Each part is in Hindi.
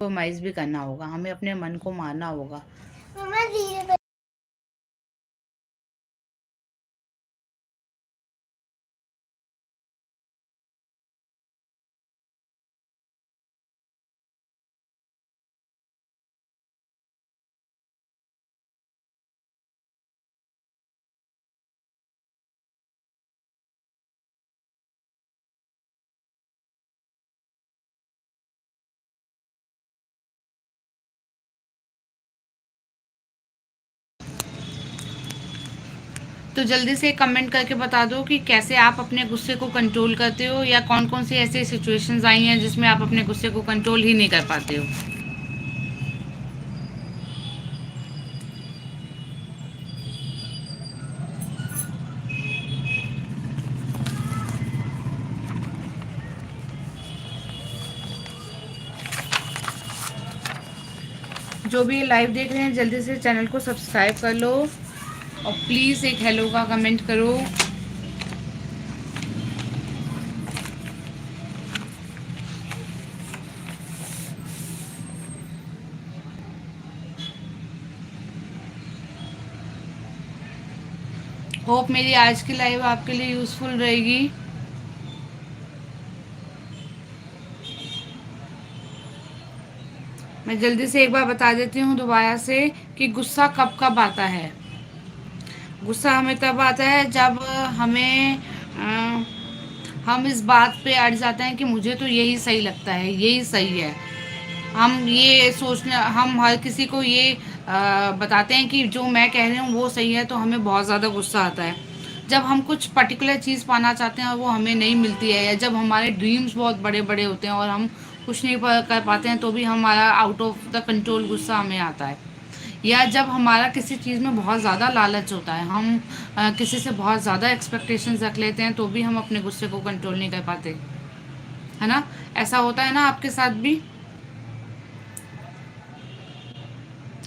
कॉम्प्रोमाइज़ भी करना होगा, हमें अपने मन को मारना होगा। मम्मा धीरे। तो जल्दी से कमेंट करके बता दो कि कैसे आप अपने गुस्से को कंट्रोल करते हो, या कौन कौन सी ऐसी सिचुएशंस आई हैं जिसमें आप अपने गुस्से को कंट्रोल ही नहीं कर पाते हो। जो भी लाइव देख रहे हैं जल्दी से चैनल को सब्सक्राइब कर लो, और प्लीज़ एक हेलो का कमेंट करो। होप मेरी आज की लाइव आपके लिए यूज़फुल रहेगी। मैं जल्दी से एक बार बता देती हूँ दोबारा से कि गुस्सा कब कब आता है। गुस्सा हमें तब आता है जब हमें हम इस बात पे अड़ जाते हैं कि मुझे तो यही सही लगता है, यही सही है। हम ये सोचना, हम हर किसी को ये बताते हैं कि जो मैं कह रही हूँ वो सही है, तो हमें बहुत ज़्यादा गुस्सा आता है। जब हम कुछ पर्टिकुलर चीज़ पाना चाहते हैं और वो हमें नहीं मिलती है, या जब हमारे ड्रीम्स बहुत बड़े बड़े होते हैं और हम कुछ नहीं कर पाते हैं, तो भी हमारा आउट ऑफ द कंट्रोल गुस्सा हमें आता है। या जब हमारा किसी चीज़ में बहुत ज़्यादा लालच होता है, हम किसी से बहुत ज़्यादा एक्सपेक्टेशंस रख लेते हैं, तो भी हम अपने गुस्से को कंट्रोल नहीं कर पाते, है ना। ऐसा होता है ना आपके साथ भी।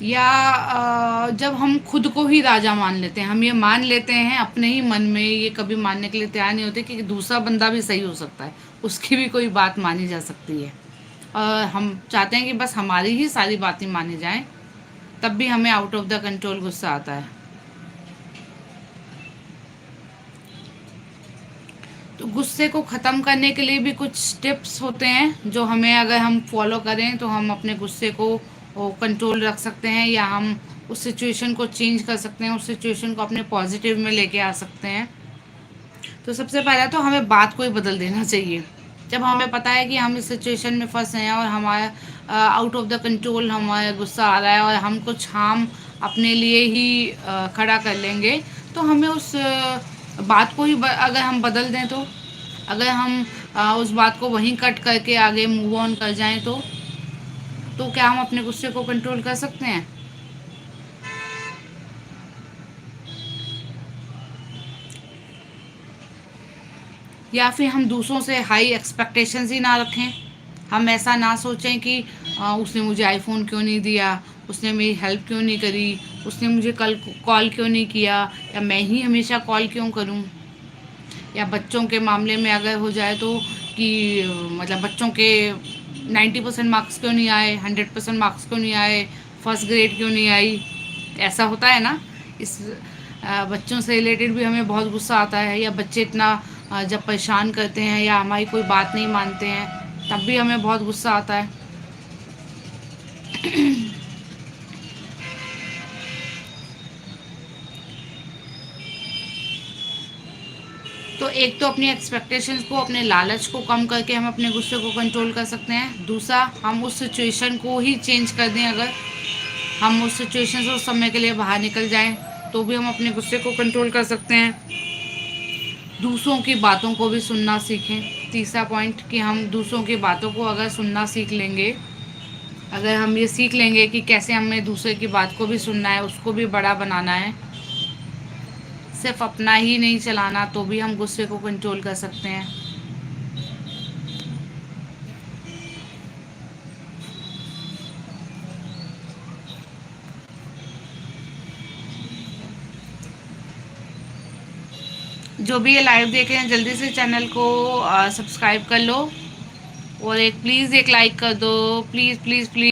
या जब हम खुद को ही राजा मान लेते हैं, हम ये मान लेते हैं अपने ही मन में, ये कभी मानने के लिए तैयार नहीं होते कि दूसरा बंदा भी सही हो सकता है, उसकी भी कोई बात मानी जा सकती है, और हम चाहते हैं कि बस हमारी ही सारी बातें मानी जाएं, तब भी हमें आउट ऑफ द कंट्रोल गुस्सा आता है। तो गुस्से को ख़त्म करने के लिए भी कुछ टिप्स होते हैं जो हमें, अगर हम फॉलो करें तो हम अपने गुस्से को कंट्रोल रख सकते हैं, या हम उस सिचुएशन को चेंज कर सकते हैं, उस सिचुएशन को अपने पॉजिटिव में लेके आ सकते हैं। तो सबसे पहला तो हमें बात को ही बदल देना चाहिए। जब हमें पता है कि हम इस सिचुएशन में फंसे हैं और हमारा आउट ऑफ द कंट्रोल हमारा गुस्सा आ रहा है, और हम कुछ हार्म अपने लिए ही खड़ा कर लेंगे, तो हमें उस बात को ही अगर हम बदल दें, तो अगर हम उस बात को वहीं कट करके आगे मूव ऑन कर जाएं, तो क्या हम अपने गुस्से को कंट्रोल कर सकते हैं? या फिर हम दूसरों से हाई एक्सपेक्टेशंस ही ना रखें। हम ऐसा ना सोचें कि उसने मुझे आईफोन क्यों नहीं दिया, उसने मेरी हेल्प क्यों नहीं करी, उसने मुझे कल कॉल क्यों नहीं किया, या मैं ही हमेशा कॉल क्यों करूं। या बच्चों के मामले में अगर हो जाए तो, कि मतलब बच्चों के 90% मार्क्स क्यों नहीं आए, 100% मार्क्स क्यों नहीं आए, फर्स्ट ग्रेड क्यों नहीं आई। ऐसा होता है ना। इस बच्चों से रिलेटेड भी हमें बहुत गुस्सा आता है। या बच्चे इतना जब परेशान करते हैं या हमारी कोई बात नहीं मानते हैं, तब भी हमें बहुत गुस्सा आता है। तो एक तो अपनी एक्सपेक्टेशंस को, अपने लालच को कम करके हम अपने गुस्से को कंट्रोल कर सकते हैं। दूसरा, हम उस सिचुएशन को ही चेंज कर दें। अगर हम उस सिचुएशन से उस समय के लिए बाहर निकल जाएं, तो भी हम अपने गुस्से को कंट्रोल कर सकते हैं। दूसरों की बातों को भी सुनना सीखें। तीसरा पॉइंट, कि हम दूसरों की बातों को अगर सुनना सीख लेंगे, अगर हम ये सीख लेंगे कि कैसे हमें दूसरे की बात को भी सुनना है, उसको भी बड़ा बनाना है, सिर्फ अपना ही नहीं चलाना, तो भी हम गुस्से को कंट्रोल कर सकते हैं। जो भी ये लाइव देख रहे हैं जल्दी से चैनल को सब्सक्राइब कर लो, और एक प्लीज़ एक लाइक कर दो, प्लीज़ प्लीज़ प्लीज़।